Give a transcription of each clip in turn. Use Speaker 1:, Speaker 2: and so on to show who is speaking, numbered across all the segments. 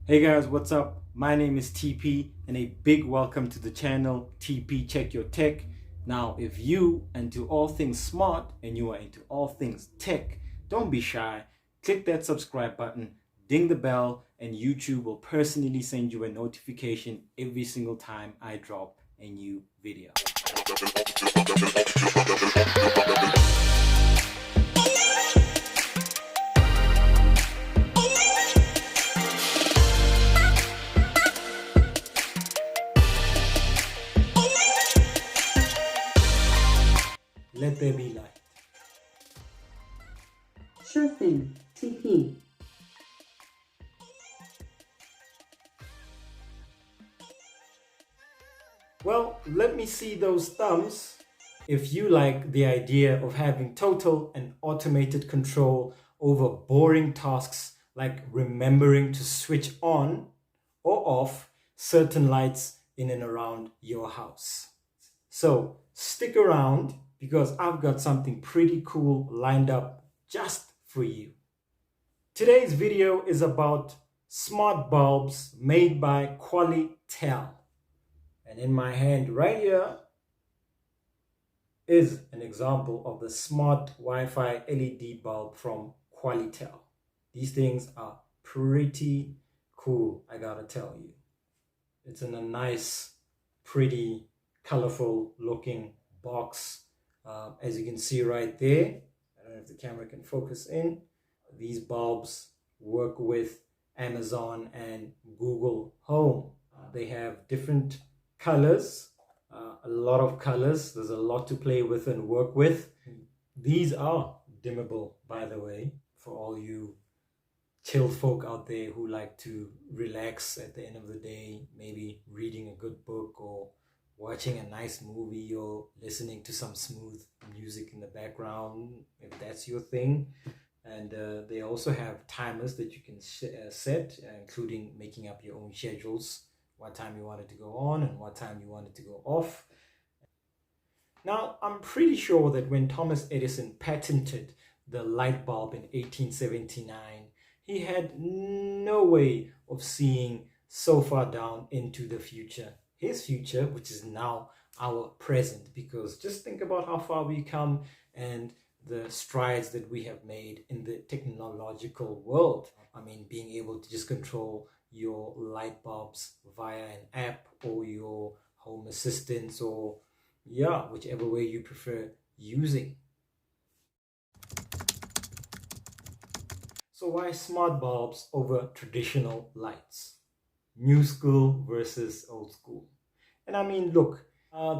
Speaker 1: Hey guys, what's up? My name is TP and a big welcome to the channel TP Check Your Tech. Now, if you are into all things smart and you are into all things tech, don't be shy. Click that subscribe button, ding the bell, and YouTube will personally send you a notification every single time I drop a new video. Let there be light.
Speaker 2: Sure thing, TP.
Speaker 1: Well, let me see those thumbs if you like the idea of having total and automated control over boring tasks like remembering to switch on or off certain lights in and around your house. So stick around because I've got something pretty cool lined up just for you. Today's video is about smart bulbs made by qualitel. And in my hand right here is an example of the smart Wi-Fi LED bulb from qualitel. These things are pretty cool, I gotta tell you. It's in a nice, pretty, colorful looking box. As you can see right there, I don't know if the camera can focus in. These bulbs work with Amazon and Google Home. They have different colors, a lot of colors. There's a lot to play with and work with. These are dimmable, by the way, for all you chill folk out there who like to relax at the end of the day, maybe reading a good book or watching a nice movie or listening to some smooth music in the background, if that's your thing. And they also have timers that you can set, including making up your own schedules, what time you want it to go on and what time you want it to go off. Now, I'm pretty sure that when Thomas Edison patented the light bulb in 1879, he had no way of seeing so far down into the future. His future, which is now our present, because just think about how far we come and the strides that we have made in the technological world. I mean, being able to just control your light bulbs via an app or your home assistants or whichever way you prefer using. So why smart bulbs over traditional lights? New school versus old school. And I mean, look,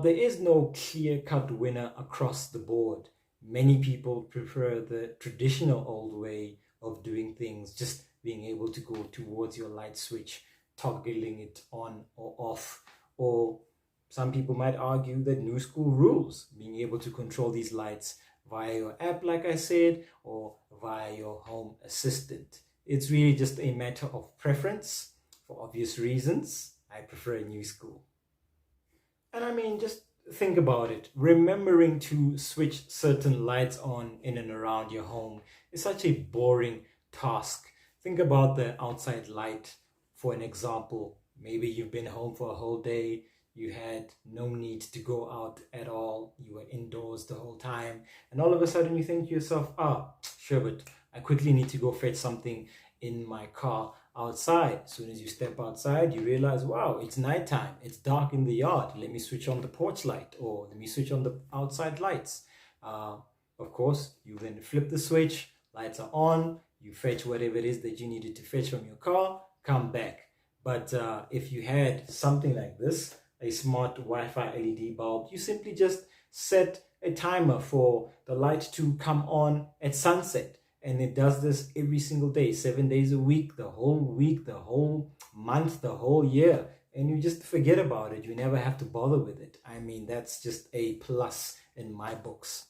Speaker 1: there is no clear-cut winner across the board. Many people prefer the traditional old way of doing things, just being able to go towards your light switch, toggling it on or off. Or some people might argue that new school rules, being able to control these lights via your app, like I said, or via your home assistant. It's really just a matter of preference. For obvious reasons, I prefer new school. And I mean, just think about it. Remembering to switch certain lights on in and around your home is such a boring task. Think about the outside light, for an example. Maybe you've been home for a whole day. You had no need to go out at all. You were indoors the whole time. And all of a sudden you think to yourself, sure, but I quickly need to go fetch something in my car outside. As soon as you step outside, you realize, wow, it's nighttime. It's dark in the yard. Let me switch on the porch light, or let me switch on the outside lights. Of course, you then flip the switch, lights are on, you fetch whatever it is that you needed to fetch from your car, come back. But if you had something like this, a smart Wi-Fi LED bulb, you simply just set a timer for the light to come on at sunset. And it does this every single day, 7 days a week, the whole month, the whole year. And you just forget about it. You never have to bother with it. I mean, that's just a plus in my books.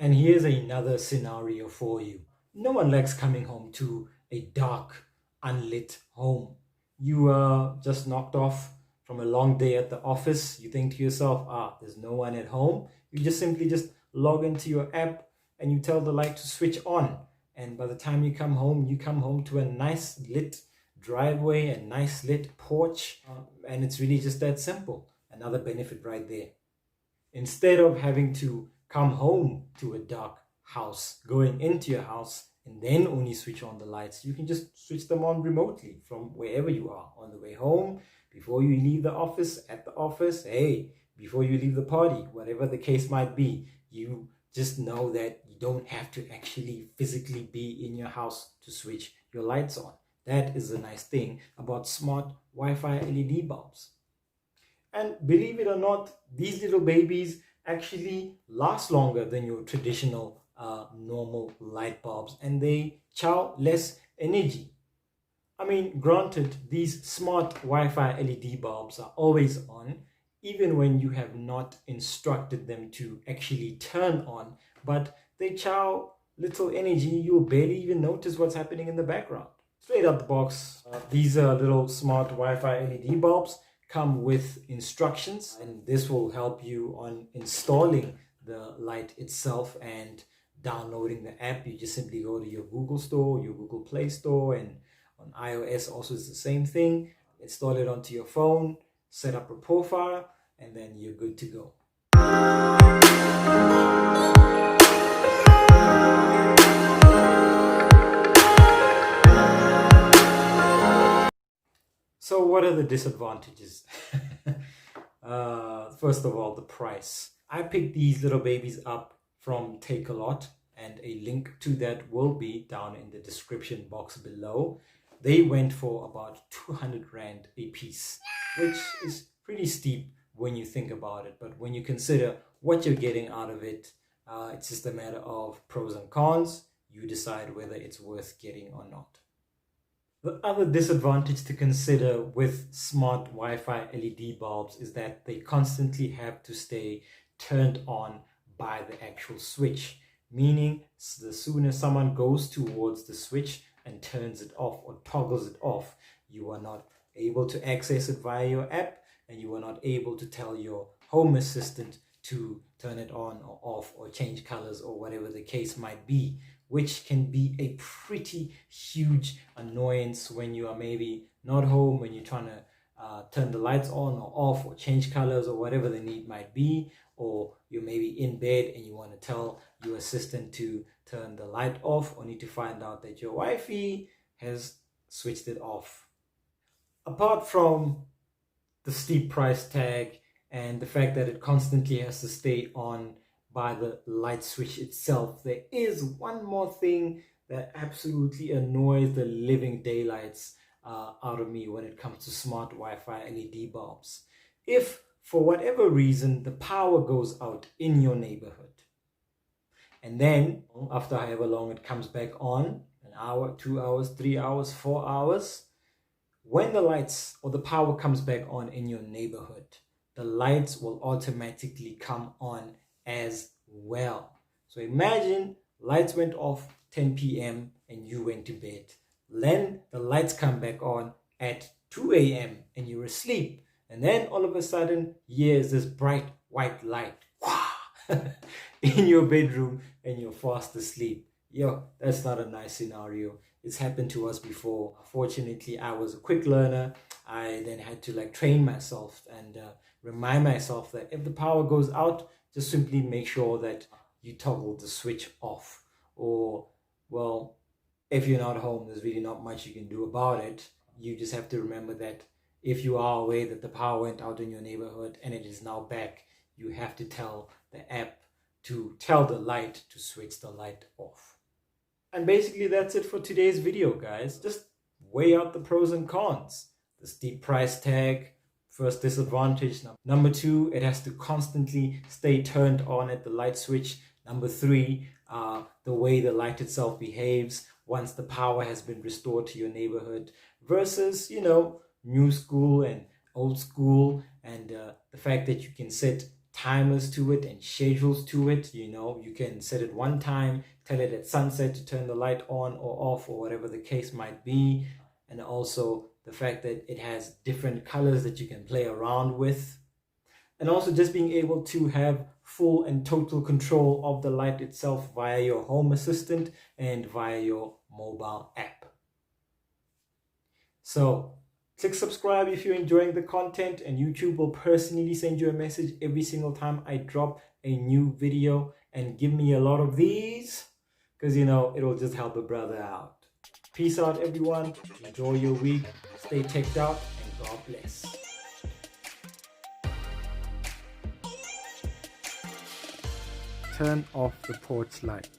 Speaker 1: And here's another scenario for you. No one likes coming home to a dark, unlit home. You are just knocked off from a long day at the office. You think to yourself, there's no one at home. You just simply log into your app and you tell the light to switch on. And by the time you come home to a nice lit driveway, a nice lit porch, and it's really just that simple. Another benefit right there. Instead of having to come home to a dark house, going into your house and then only switch on the lights, you can just switch them on remotely from wherever you are, on the way home, before you leave the office, at the office, hey, before you leave the party, whatever the case might be. You just know that you don't have to actually physically be in your house to switch your lights on. That is a nice thing about smart Wi-Fi LED bulbs. And believe it or not, these little babies actually last longer than your traditional normal light bulbs, and they chow less energy. I mean, granted, these smart Wi-Fi LED bulbs are always on, even when you have not instructed them to actually turn on, but they chow little energy. You'll barely even notice what's happening in the background. Straight out the box, these little smart Wi-Fi LED bulbs come with instructions, and this will help you on installing the light itself and downloading the app. You just simply go to your Google Store, your Google Play Store, and on iOS also it's the same thing. Install it onto your phone, set up a profile, and then you're good to go. So what are the disadvantages? First of all, the price. I picked these little babies up from Takealot, and a link to that will be down in the description box below. They went for about 200 Rand a piece, which is pretty steep when you think about it. But when you consider what you're getting out of it, it's just a matter of pros and cons. You decide whether it's worth getting or not. The other disadvantage to consider with smart Wi-Fi LED bulbs is that they constantly have to stay turned on by the actual switch, meaning the sooner someone goes towards the switch and turns it off or toggles it off, you are not able to access it via your app, and you are not able to tell your home assistant to turn it on or off or change colors or whatever the case might be, which can be a pretty huge annoyance when you are maybe not home, when you're trying to turn the lights on or off or change colors or whatever the need might be, or you're maybe in bed and you want to tell your assistant to turn the light off, only to find out that your Wi-Fi has switched it off. Apart from the steep price tag and the fact that it constantly has to stay on by the light switch itself, there is one more thing that absolutely annoys the living daylights out of me when it comes to smart Wi-Fi LED bulbs. If for whatever reason the power goes out in your neighborhood, and then after however long it comes back on, an hour, 2 hours, 3 hours, 4 hours, when the lights or the power comes back on in your neighborhood, the lights will automatically come on as well. So imagine lights went off 10 p.m. and you went to bed. Then the lights come back on at 2 a.m. and you're asleep. And then all of a sudden, here's this bright white light in your bedroom and you're fast asleep. Yo, that's not a nice scenario. It's happened to us before. Fortunately, I was a quick learner. I then had to train myself and remind myself that if the power goes out, just simply make sure that you toggle the switch off. Or, well, if you're not home, there's really not much you can do about it. You just have to remember that if you are aware that the power went out in your neighborhood and it is now back, you have to tell the app to tell the light to switch the light off. And basically that's it for today's video, guys. Just weigh out the pros and cons. The steep price tag, first disadvantage. Number 2, it has to constantly stay turned on at the light switch. Number 3, the way the light itself behaves once the power has been restored to your neighborhood versus, new school and old school, and the fact that you can set timers to it and schedules to it. You can set it one time, tell it at sunset to turn the light on or off or whatever the case might be. And also the fact that it has different colors that you can play around with. And also just being able to have full and total control of the light itself via your home assistant and via your mobile app. So click subscribe if you're enjoying the content, and YouTube will personally send you a message every single time I drop a new video. And give me a lot of these, because it'll just help a brother out. Peace out, everyone. Enjoy your week. Stay teched out, and God bless. Turn off the porch light.